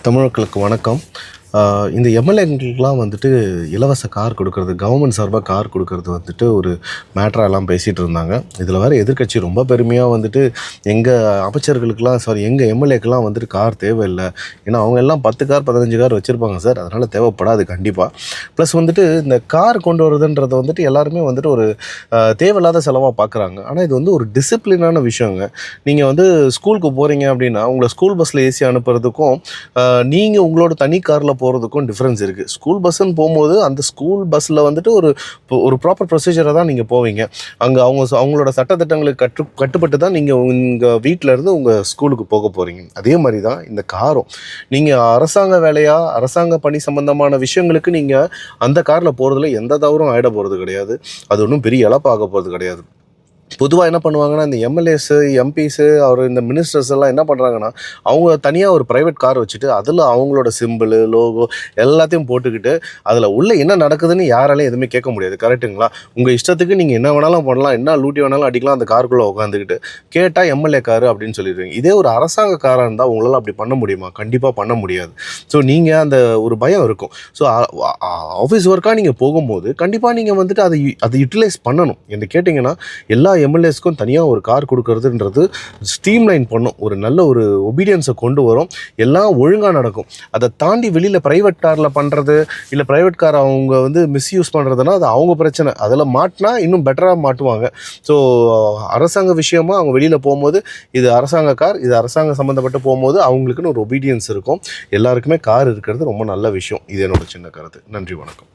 தமிழர்களுக்கு வணக்கம். இந்த எம்எல்ஏங்களுக்கெலாம் வந்துட்டு இலவச கார் கொடுக்கறது, கவர்மெண்ட் சார்பாக கார் கொடுக்கறது வந்துட்டு ஒரு மேட்டராலாம் பேசிகிட்டு இருந்தாங்க. இதில் வேறு எதிர்க்கட்சி ரொம்ப பெருமையாக வந்துட்டு எங்கள் அமைச்சர்களுக்கெலாம் எங்கள் எம்எல்ஏக்கெலாம் வந்துட்டு கார் தேவையில்லை, ஏன்னா அவங்க எல்லாம் 10 கார் 15 கார் வச்சுருப்பாங்க சார், அதனால் தேவைப்படாது கண்டிப்பாக. ப்ளஸ் வந்துட்டு இந்த கார் கொண்டு வரதுன்றதை வந்துட்டு எல்லாருமே வந்துட்டு ஒரு தேவையில்லாத செலவாக பார்க்குறாங்க. ஆனால் இது வந்து ஒரு டிசிப்ளினான விஷயங்க. நீங்கள் வந்து ஸ்கூலுக்கு போகிறீங்க அப்படின்னா உங்களை ஸ்கூல் பஸ்ஸில் ஏசி அனுப்புறதுக்கும் நீங்கள் உங்களோட தனி காரில் போகிறதுக்கும் டிஃப்ரென்ஸ் இருக்குது. ஸ்கூல் பஸ்ஸுன்னு போகும்போது அந்த ஸ்கூல் பஸ்ஸில் வந்துட்டு ஒரு ப்ராப்பர் ப்ரொசீஜரை தான் நீங்கள் போவீங்க. அங்கே அவங்களோட சட்டத்திட்டங்களுக்கு கட்டுப்பட்டு தான் நீங்கள் உங்கள் வீட்டிலேருந்து உங்கள் ஸ்கூலுக்கு போக போகிறீங்க. அதே மாதிரி தான் இந்த காரும். நீங்கள் அரசாங்க வேலையாக அரசாங்க பணி சம்மந்தமான விஷயங்களுக்கு நீங்கள் அந்த காரில் போகிறதுல எந்த தவறும் ஆகிட போகிறது கிடையாது. அது ஒன்றும் பெரிய இழப்பாக போகிறது கிடையாது. பொதுவாக என்ன பண்ணுவாங்கன்னா, இந்த எம்எல்ஏஸு, எம்பிஸு, இந்த மினிஸ்டர்ஸ் எல்லாம் என்ன பண்ணுறாங்கன்னா, அவங்க தனியாக ஒரு ப்ரைவேட் கார் வச்சுட்டு அதில் அவங்களோட சிம்பிள், லோகோ எல்லாத்தையும் போட்டுக்கிட்டு அதில் உள்ள என்ன நடக்குதுன்னு யாராலையும் எதுவுமே கேட்க முடியாது. கரெக்டுங்களா? உங்கள் இஷ்டத்துக்கு நீங்கள் என்ன வேணாலும் பண்ணலாம், என்ன லூட்டி வேணாலும் அடிக்கலாம் அந்த காருக்குள்ளே உட்காந்துக்கிட்டு. கேட்டால் எம்எல்ஏ காரு அப்படின்னு சொல்லிடுவீங்க. இதே ஒரு அரசாங்க காராக இருந்தால் உங்களால் அப்படி பண்ண முடியுமா? கண்டிப்பாக பண்ண முடியாது. ஸோ நீங்கள் அந்த ஒரு பயம் இருக்கும். ஸோ ஆஃபீஸ் ஒர்க்காக நீங்கள் போகும்போது கண்டிப்பாக நீங்கள் வந்துட்டு அதை யூட்டிலைஸ் பண்ணணும். என்று கேட்டிங்கன்னா, எல்லா எம்எல்ஏஸ்க்கும் தனியாக ஒரு கார் கொடுக்கறதுன்றது ஸ்ட்ரீம்லைன் பண்ணும், ஒரு நல்ல ஒரு ஒபீடியன்ஸை கொண்டு வரும், எல்லாம் ஒழுங்காக நடக்கும். அதை தாண்டி வெளியில் ப்ரைவேட் காரில் பண்ணுறது, இல்லை ப்ரைவேட் கார் அவங்க வந்து மிஸ்யூஸ் பண்ணுறதுனா அது அவங்க பிரச்சனை. அதில் மாட்டினா இன்னும் பெட்டராக மாட்டுவாங்க. ஸோ அரசாங்க விஷயமாக அவங்க வெளியில் போகும்போது இது அரசாங்க கார், இது அரசாங்கம் சம்மந்தப்பட்டு போகும்போது அவங்களுக்குன்னு ஒரு ஒபீடியன்ஸ் இருக்கும். எல்லாருக்குமே கார் இருக்கிறது ரொம்ப நல்ல விஷயம். இது என்னோட சின்ன கருத்து. நன்றி, வணக்கம்.